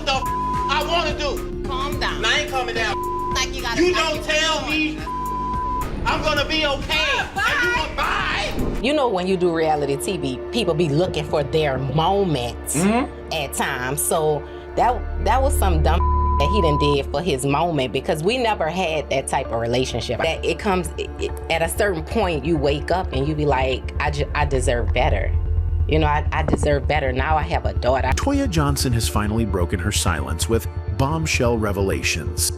the I want to do. Calm down. I ain't coming down. Like you gotta. You don't tell me I'm gonna be okay. And you gonna bye. You know, when you do reality TV, people be looking for their moments at times. So that was some dumb that he done did for his moment, because we never had that type of relationship. That it comes at a certain point, you wake up and you be like, I deserve better. You know, I deserve better. Now I have a daughter. Toya Johnson has finally broken her silence with bombshell revelations.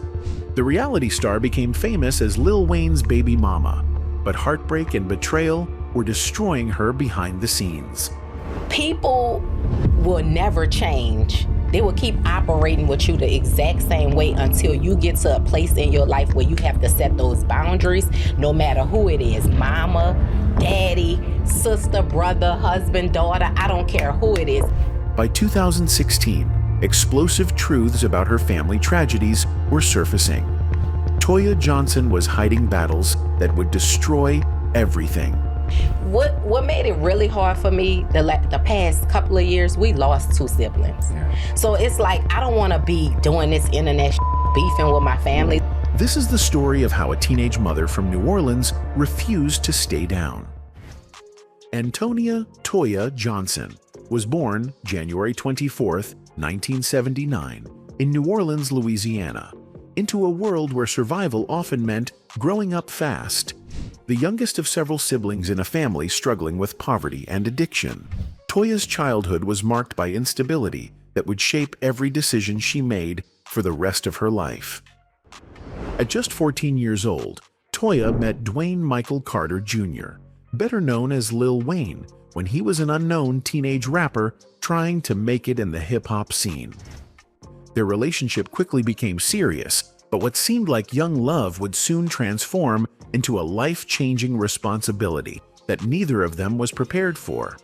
The reality star became famous as Lil Wayne's baby mama, but heartbreak and betrayal were destroying her behind the scenes. People will never change. They will keep operating with you the exact same way until you get to a place in your life where you have to set those boundaries, no matter who it is, mama, daddy, sister, brother, husband, daughter, I don't care who it is. By 2016, explosive truths about her family tragedies were surfacing. Toya Johnson was hiding battles that would destroy everything. What made it really hard for me the past couple of years, we lost 2 siblings. So it's like, I don't want to be doing this internet beefing with my family. This is the story of how a teenage mother from New Orleans refused to stay down. Antonia Toya Johnson was born January 24, 1979, in New Orleans, Louisiana, into a world where survival often meant growing up fast. The youngest of several siblings in a family struggling with poverty and addiction, Toya's childhood was marked by instability that would shape every decision she made for the rest of her life. At just 14 years old, Toya met Dwayne Michael Carter Jr., better known as Lil Wayne, when he was an unknown teenage rapper trying to make it in the hip-hop scene. Their relationship quickly became serious, but what seemed like young love would soon transform into a life-changing responsibility that neither of them was prepared for.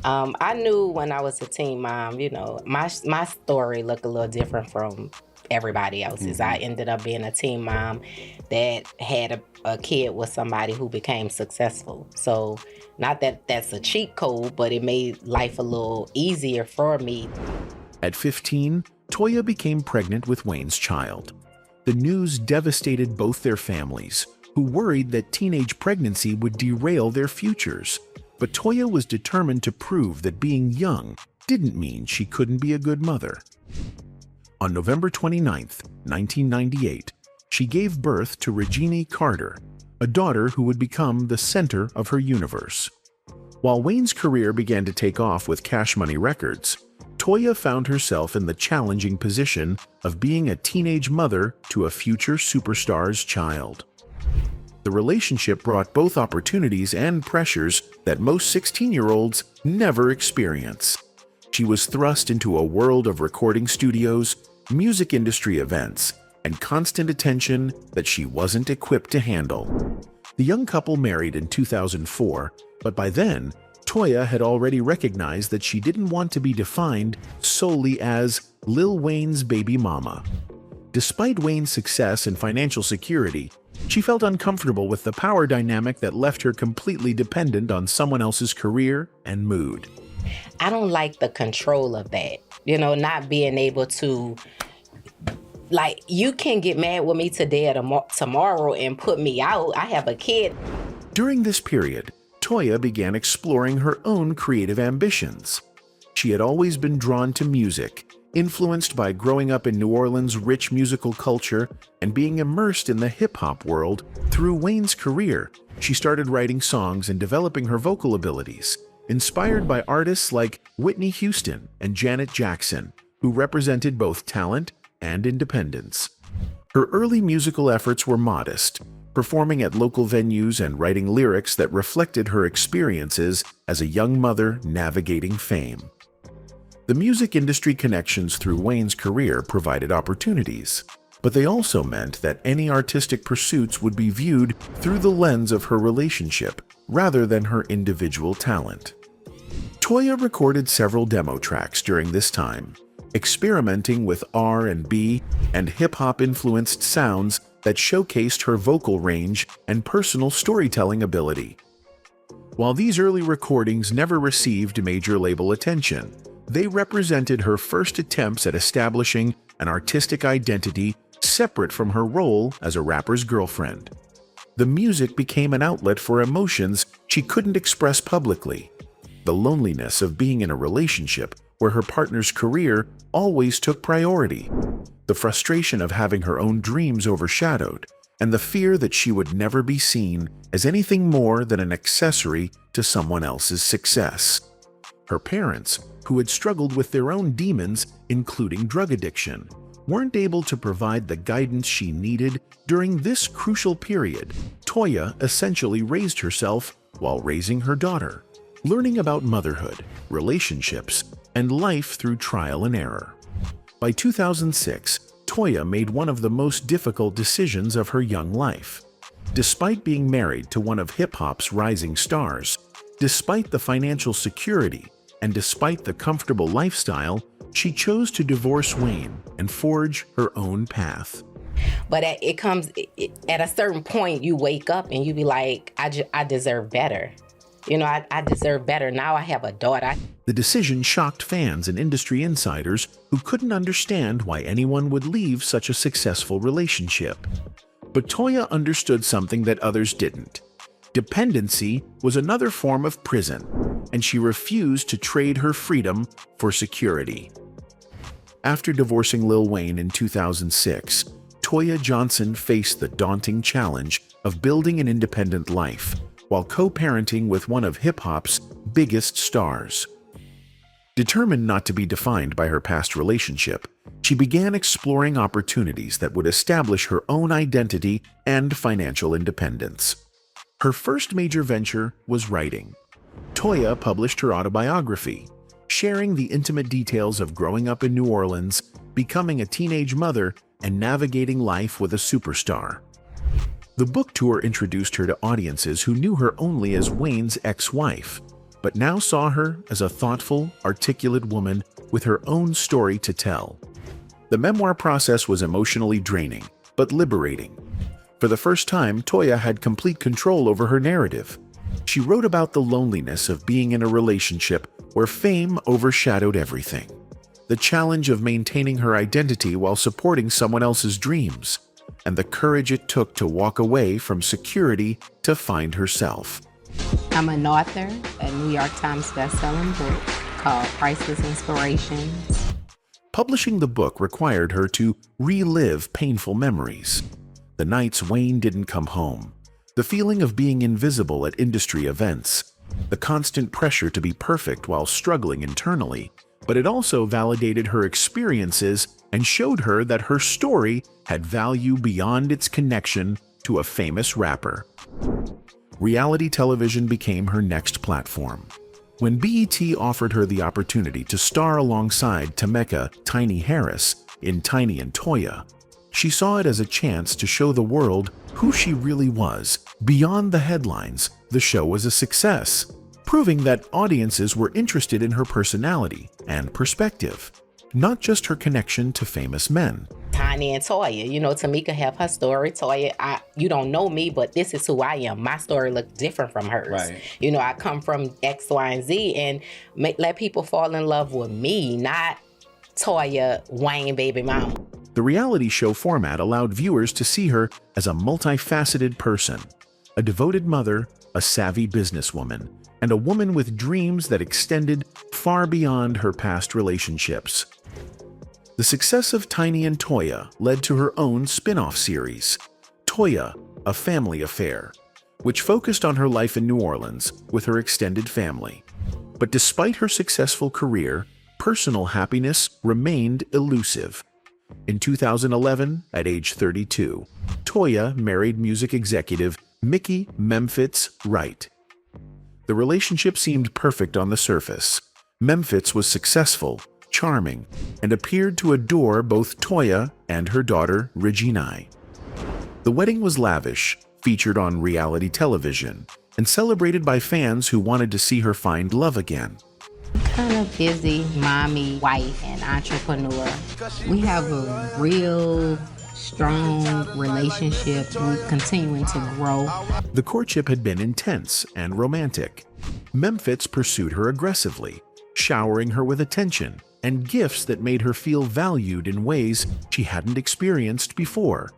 I knew when I was a teen mom, you know, my story looked a little different from everybody else's. I ended up being a teen mom that had a kid with somebody who became successful. So not that that's a cheat code, but it made life a little easier for me. At 15, Toya became pregnant with Wayne's child. The news devastated both their families, who worried that teenage pregnancy would derail their futures. But Toya was determined to prove that being young didn't mean she couldn't be a good mother. On November 29, 1998, she gave birth to Regina Carter, a daughter who would become the center of her universe. While Wayne's career began to take off with Cash Money Records, Toya found herself in the challenging position of being a teenage mother to a future superstar's child. The relationship brought both opportunities and pressures that most 16-year-olds never experience. She was thrust into a world of recording studios, music industry events, and constant attention that she wasn't equipped to handle. The young couple married in 2004, but by then, Toya had already recognized that she didn't want to be defined solely as Lil Wayne's baby mama. Despite Wayne's success and financial security, she felt uncomfortable with the power dynamic that left her completely dependent on someone else's career and mood. I don't like the control of that. You know, not being able to, like, you can get mad with me today or tomorrow and put me out. I have a kid. During this period, Toya began exploring her own creative ambitions. She had always been drawn to music, influenced by growing up in New Orleans' rich musical culture and being immersed in the hip-hop world. Through Wayne's career, she started writing songs and developing her vocal abilities, inspired by artists like Whitney Houston and Janet Jackson, who represented both talent and independence. Her early musical efforts were modest, performing at local venues and writing lyrics that reflected her experiences as a young mother navigating fame. The music industry connections through Wayne's career provided opportunities, but they also meant that any artistic pursuits would be viewed through the lens of her relationship rather than her individual talent. Toya recorded several demo tracks during this time, experimenting with R&B and hip-hop influenced sounds that showcased her vocal range and personal storytelling ability. While these early recordings never received major label attention, They represented her first attempts at establishing an artistic identity separate from her role as a rapper's girlfriend. The music became an outlet for emotions she couldn't express publicly. The loneliness of being in a relationship where her partner's career always took priority, the frustration of having her own dreams overshadowed, and the fear that she would never be seen as anything more than an accessory to someone else's success. Her parents, who had struggled with their own demons, including drug addiction, weren't able to provide the guidance she needed during this crucial period. Toya essentially raised herself while raising her daughter, learning about motherhood, relationships, and life through trial and error. By 2006, Toya made one of the most difficult decisions of her young life. Despite being married to one of hip-hop's rising stars, despite the financial security, and despite the comfortable lifestyle, she chose to divorce Wayne and forge her own path. But it comes at a certain point, you wake up and you be like, I deserve better. You know, I deserve better. Now I have a daughter. The decision shocked fans and industry insiders who couldn't understand why anyone would leave such a successful relationship. But Toya understood something that others didn't. Dependency was another form of prison, and she refused to trade her freedom for security. After divorcing Lil Wayne in 2006, Toya Johnson faced the daunting challenge of building an independent life while co-parenting with one of hip-hop's biggest stars. Determined not to be defined by her past relationship, she began exploring opportunities that would establish her own identity and financial independence. Her first major venture was writing. Toya published her autobiography, sharing the intimate details of growing up in New Orleans, becoming a teenage mother, and navigating life with a superstar. The book tour introduced her to audiences who knew her only as Wayne's ex-wife, but now saw her as a thoughtful, articulate woman with her own story to tell. The memoir process was emotionally draining, but liberating. For the first time, Toya had complete control over her narrative. She wrote about the loneliness of being in a relationship where fame overshadowed everything, the challenge of maintaining her identity while supporting someone else's dreams, and the courage it took to walk away from security to find herself. I'm an author, a New York Times best-selling book called Priceless Inspirations. Publishing the book required her to relive painful memories. The nights Wayne didn't come home, the feeling of being invisible at industry events, the constant pressure to be perfect while struggling internally, but it also validated her experiences and showed her that her story had value beyond its connection to a famous rapper. Reality television became her next platform. When BET offered her the opportunity to star alongside Tameka Tiny Harris in Tiny and Toya, she saw it as a chance to show the world who she really was. Beyond the headlines, the show was a success, proving that audiences were interested in her personality and perspective, not just her connection to famous men. Tiny and Toya, you know, Tameka have her story. Toya, you don't know me, but this is who I am. My story looks different from hers. Right. You know, I come from X, Y, and Z, and let people fall in love with me, not Toya, Wayne, baby mama. The reality show format allowed viewers to see her as a multifaceted person, a devoted mother, a savvy businesswoman, and a woman with dreams that extended far beyond her past relationships. The success of Tiny and Toya led to her own spin-off series, Toya, A Family Affair, which focused on her life in New Orleans with her extended family. But despite her successful career, personal happiness remained elusive. In 2011, at age 32, Toya married music executive Mickey Memphis Wright. The relationship seemed perfect on the surface. Memphis was successful, charming, and appeared to adore both Toya and her daughter Regina. The wedding was lavish, featured on reality television, and celebrated by fans who wanted to see her find love again. Kind of busy mommy, wife, and entrepreneur. We have a real strong relationship. We're continuing to grow. The courtship had been intense and romantic. Memphis pursued her aggressively, showering her with attention and gifts that made her feel valued in ways she hadn't experienced before.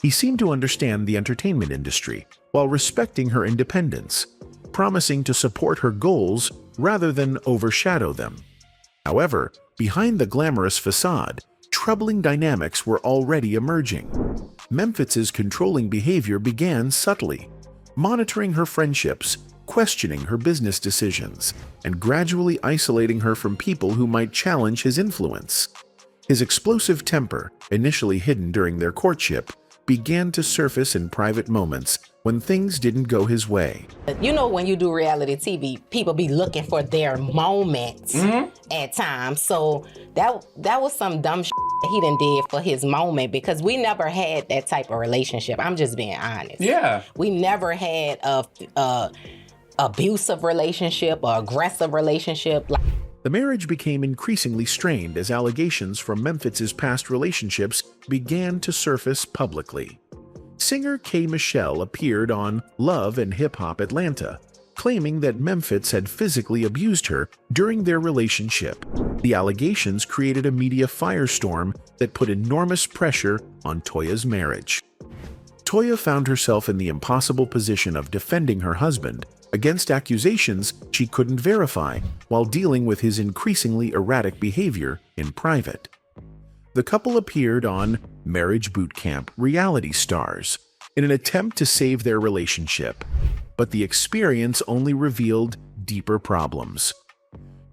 He seemed to understand the entertainment industry while respecting her independence, promising to support her goals rather than overshadow them. However, behind the glamorous facade, troubling dynamics were already emerging. Memphis's controlling behavior began subtly, monitoring her friendships, questioning her business decisions, and gradually isolating her from people who might challenge his influence. His explosive temper, initially hidden during their courtship, began to surface in private moments when things didn't go his way. You know, when you do reality TV, people be looking for their moments at times. So that was some dumb shit that he done did for his moment, because we never had that type of relationship. I'm just being honest. Yeah. We never had a abusive relationship or aggressive relationship. The marriage became increasingly strained as allegations from Memphis's past relationships began to surface publicly. Singer K. Michelle appeared on Love and Hip Hop Atlanta, claiming that Memphis had physically abused her during their relationship. The allegations created a media firestorm that put enormous pressure on Toya's marriage. Toya found herself in the impossible position of defending her husband against accusations she couldn't verify while dealing with his increasingly erratic behavior in private. The couple appeared on Marriage Boot Camp Reality Stars in an attempt to save their relationship, but the experience only revealed deeper problems.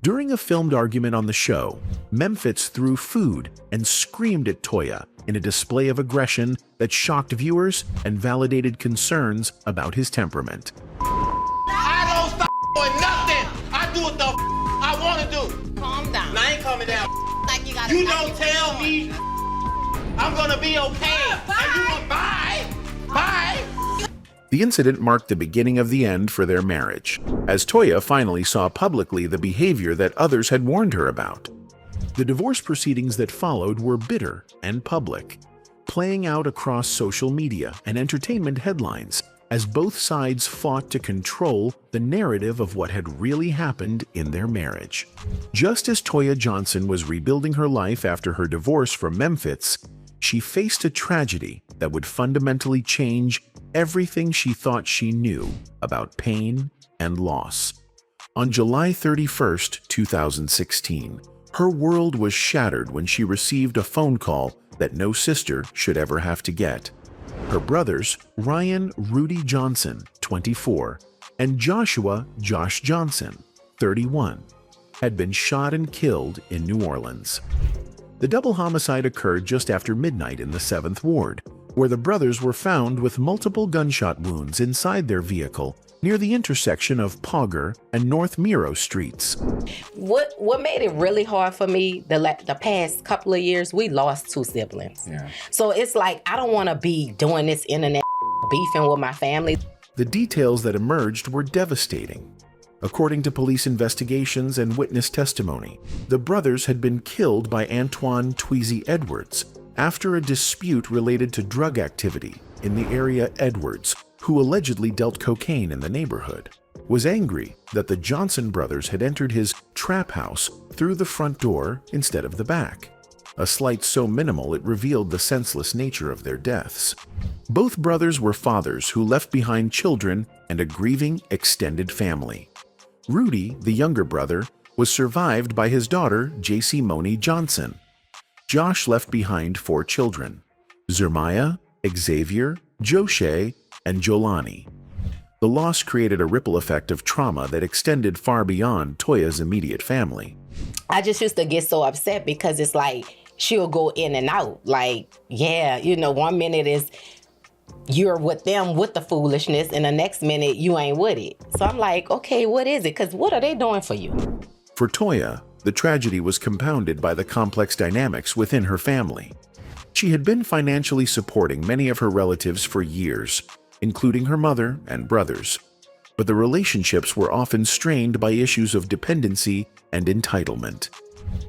During a filmed argument on the show, Memphis threw food and screamed at Toya in a display of aggression that shocked viewers and validated concerns about his temperament. I don't stop doing nothing. I do what the I want to do. Calm down. I ain't coming down. Like you gotta You don't tell me I'm gonna be okay. And you gonna bye. The incident marked the beginning of the end for their marriage, as Toya finally saw publicly the behavior that others had warned her about. The divorce proceedings that followed were bitter and public, playing out across social media and entertainment headlines as both sides fought to control the narrative of what had really happened in their marriage. Just as Toya Johnson was rebuilding her life after her divorce from Memphis, she faced a tragedy that would fundamentally change everything she thought she knew about pain and loss. On July 31st, 2016, her world was shattered when she received a phone call that no sister should ever have to get. Her brothers, Ryan Rudy Johnson, 24, and Joshua Josh Johnson, 31, had been shot and killed in New Orleans. The double homicide occurred just after midnight in the 7th Ward, where the brothers were found with multiple gunshot wounds inside their vehicle near the intersection of Pogger and North Miro Streets. What made it really hard for me the past couple of years, we lost 2 siblings. Yeah. So it's like, I don't want to be doing this internet beefing with my family. The details that emerged were devastating. According to police investigations and witness testimony, the brothers had been killed by Antoine Tweezy Edwards after a dispute related to drug activity in the area. Edwards, who allegedly dealt cocaine in the neighborhood, was angry that the Johnson brothers had entered his trap house through the front door instead of the back, a slight so minimal it revealed the senseless nature of their deaths. Both brothers were fathers who left behind children and a grieving extended family. Rudy, the younger brother, was survived by his daughter, J.C. Moni Johnson. Josh left behind 4 children: Zermiah, Xavier, Joshe, and Jolani. The loss created a ripple effect of trauma that extended far beyond Toya's immediate family. I just used to get so upset because it's like, she'll go in and out. Like, yeah, you know, one minute is you're with them with the foolishness, and the next minute you ain't with it. So I'm like, okay, what is it? Because what are they doing for you? For Toya, the tragedy was compounded by the complex dynamics within her family. She had been financially supporting many of her relatives for years, including her mother and brothers. But the relationships were often strained by issues of dependency and entitlement.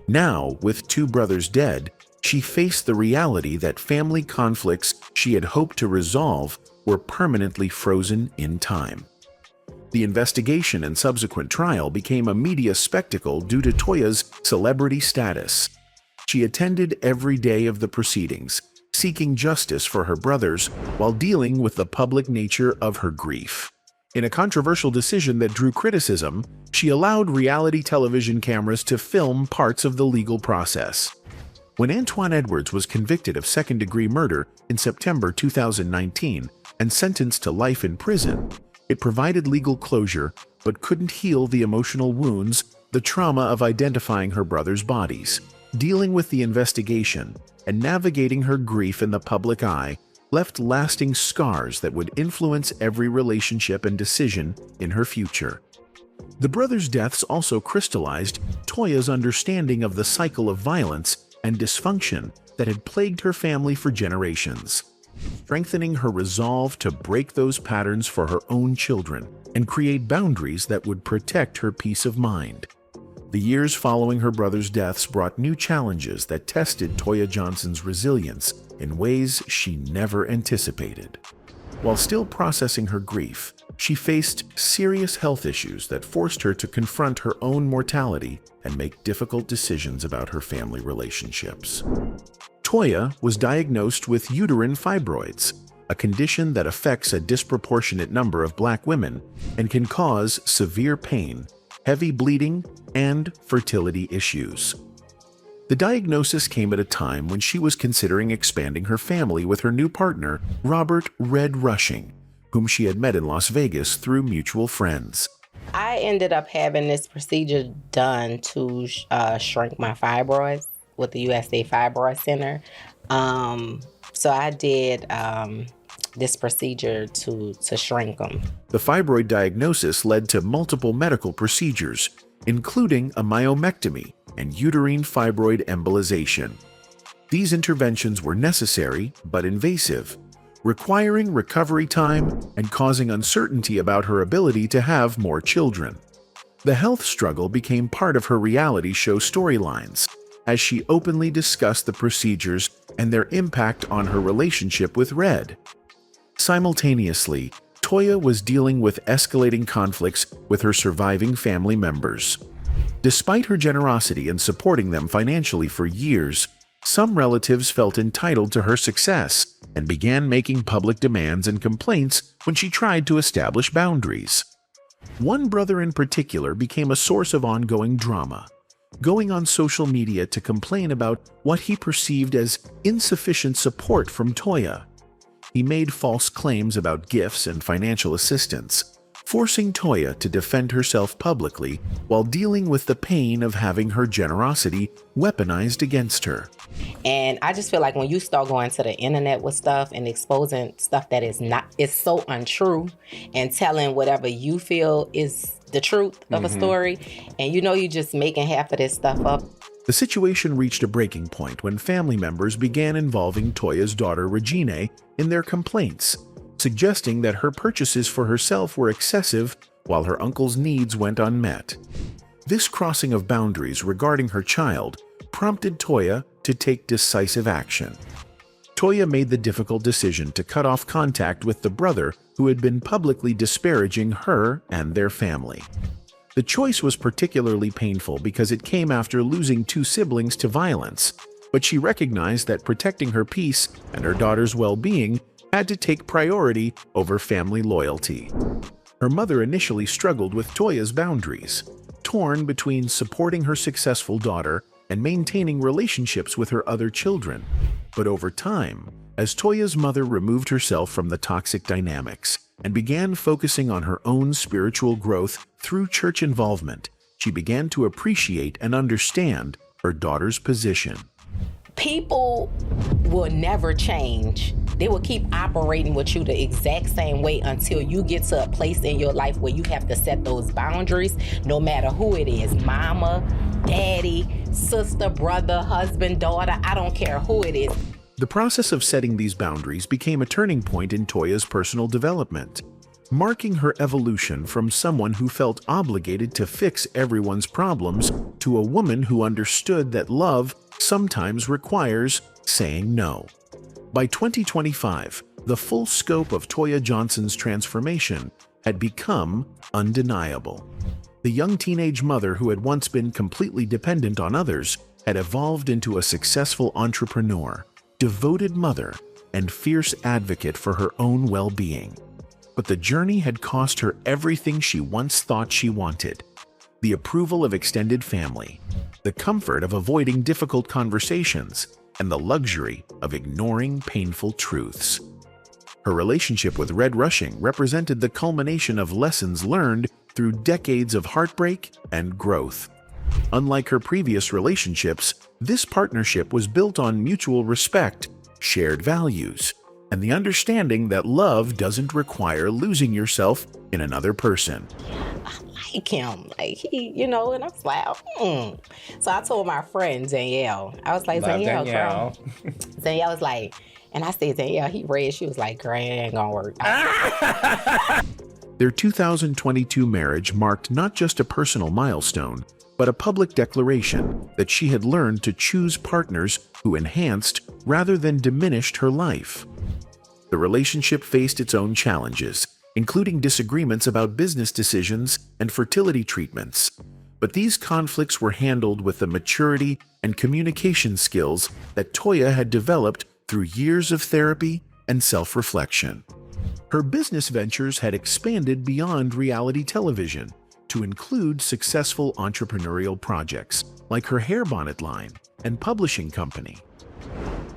Now, with 2 brothers dead, she faced the reality that family conflicts she had hoped to resolve were permanently frozen in time. The investigation and subsequent trial became a media spectacle due to Toya's celebrity status. She attended every day of the proceedings, seeking justice for her brothers while dealing with the public nature of her grief. In a controversial decision that drew criticism, she allowed reality television cameras to film parts of the legal process. When Antoine Edwards was convicted of second-degree murder in September 2019 and sentenced to life in prison, it provided legal closure but couldn't heal the emotional wounds, the trauma of identifying her brothers' bodies. Dealing with the investigation and navigating her grief in the public eye left lasting scars that would influence every relationship and decision in her future. The brothers' deaths also crystallized Toya's understanding of the cycle of violence and dysfunction that had plagued her family for generations, strengthening her resolve to break those patterns for her own children and create boundaries that would protect her peace of mind. The years following her brothers' deaths brought new challenges that tested Toya Johnson's resilience in ways she never anticipated. While still processing her grief, she faced serious health issues that forced her to confront her own mortality and make difficult decisions about her family relationships. Toya was diagnosed with uterine fibroids, a condition that affects a disproportionate number of Black women and can cause severe pain, heavy bleeding, and fertility issues. The diagnosis came at a time when she was considering expanding her family with her new partner, Robert "Red" Rushing, whom she had met in Las Vegas through mutual friends. I ended up having this procedure done to shrink my fibroids with the USA Fibroid Center. So I did this procedure to shrink them. The fibroid diagnosis led to multiple medical procedures, including a myomectomy and uterine fibroid embolization. These interventions were necessary but invasive, requiring recovery time and causing uncertainty about her ability to have more children. The health struggle became part of her reality show storylines, as she openly discussed the procedures and their impact on her relationship with Red. Simultaneously, Toya was dealing with escalating conflicts with her surviving family members. Despite her generosity in supporting them financially for years, some relatives felt entitled to her success and began making public demands and complaints when she tried to establish boundaries. One brother in particular became a source of ongoing drama, going on social media to complain about what he perceived as insufficient support from Toya. He made false claims about gifts and financial assistance, forcing Toya to defend herself publicly while dealing with the pain of having her generosity weaponized against her. And I just feel like when you start going to the internet with stuff and exposing stuff that is so untrue and telling whatever you feel is the truth of a story, and you just making half of this stuff up. The situation reached a breaking point when family members began involving Toya's daughter Regine in their complaints, suggesting that her purchases for herself were excessive while her uncle's needs went unmet. This crossing of boundaries regarding her child prompted Toya to take decisive action. Toya made the difficult decision to cut off contact with the brother who had been publicly disparaging her and their family. The choice was particularly painful because it came after losing two siblings to violence, but she recognized that protecting her peace and her daughter's well-being had to take priority over family loyalty. Her mother initially struggled with Toya's boundaries, torn between supporting her successful daughter and maintaining relationships with her other children. But over time, as Toya's mother removed herself from the toxic dynamics and began focusing on her own spiritual growth through church involvement, she began to appreciate and understand her daughter's position. People will never change. They will keep operating with you the exact same way until you get to a place in your life where you have to set those boundaries, no matter who it is, mama, daddy, sister, brother, husband, daughter, I don't care who it is. The process of setting these boundaries became a turning point in Toya's personal development, marking her evolution from someone who felt obligated to fix everyone's problems to a woman who understood that love sometimes requires saying no. By 2025, the full scope of Toya Johnson's transformation had become undeniable. The young teenage mother who had once been completely dependent on others had evolved into a successful entrepreneur, devoted mother, and fierce advocate for her own well-being. But the journey had cost her everything she once thought she wanted: the approval of extended family, the comfort of avoiding difficult conversations, and the luxury of ignoring painful truths. Her relationship with Red Rushing represented the culmination of lessons learned through decades of heartbreak and growth. Unlike her previous relationships, this partnership was built on mutual respect, shared values, and the understanding that love doesn't require losing yourself in another person. I like him, like he, and I was like, So I told my friend Danielle, I was like, Danielle. Danielle was like, and I said, Danielle, he read. She was like, girl, it ain't gonna work. Their 2022 marriage marked not just a personal milestone, but a public declaration that she had learned to choose partners who enhanced rather than diminished her life. The relationship faced its own challenges, including disagreements about business decisions and fertility treatments. But these conflicts were handled with the maturity and communication skills that Toya had developed through years of therapy and self-reflection. Her business ventures had expanded beyond reality television to include successful entrepreneurial projects like her hair bonnet line and publishing company.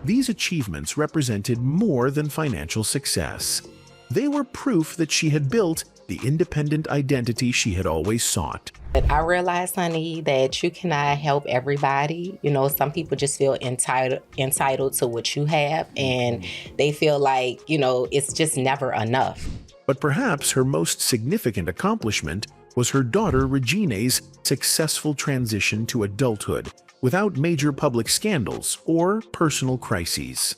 These achievements represented more than financial success. They were proof that she had built the independent identity she had always sought. But I realized, honey, that you cannot help everybody. Some people just feel entitled to what you have, and they feel like, it's just never enough. But perhaps her most significant accomplishment was her daughter Regine's successful transition to adulthood without major public scandals or personal crises.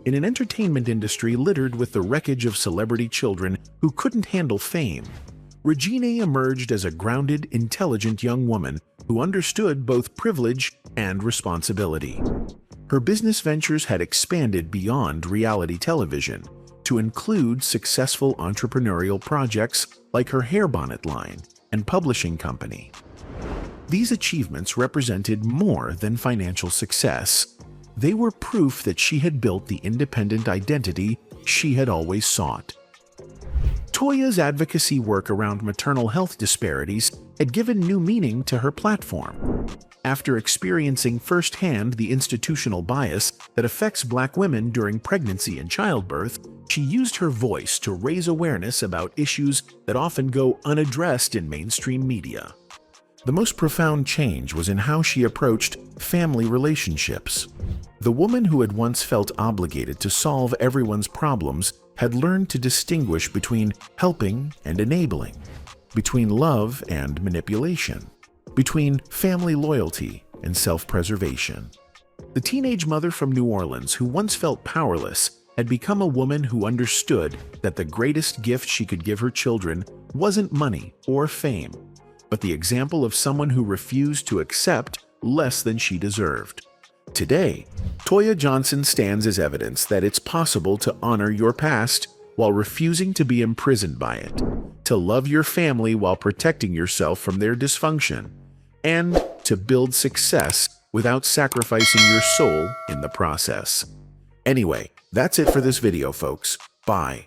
In an entertainment industry littered with the wreckage of celebrity children who couldn't handle fame, Regine emerged as a grounded, intelligent young woman who understood both privilege and responsibility. Her business ventures had expanded beyond reality television to include successful entrepreneurial projects like her hair bonnet line and publishing company. These achievements represented more than financial success. They were proof that she had built the independent identity she had always sought. Toya's advocacy work around maternal health disparities had given new meaning to her platform. After experiencing firsthand the institutional bias that affects Black women during pregnancy and childbirth, she used her voice to raise awareness about issues that often go unaddressed in mainstream media. The most profound change was in how she approached family relationships. The woman who had once felt obligated to solve everyone's problems had learned to distinguish between helping and enabling, between love and manipulation, between family loyalty and self-preservation. The teenage mother from New Orleans who once felt powerless had become a woman who understood that the greatest gift she could give her children wasn't money or fame, but the example of someone who refused to accept less than she deserved. Today, Toya Johnson stands as evidence that it's possible to honor your past while refusing to be imprisoned by it, to love your family while protecting yourself from their dysfunction, and to build success without sacrificing your soul in the process. Anyway, that's it for this video, folks. Bye.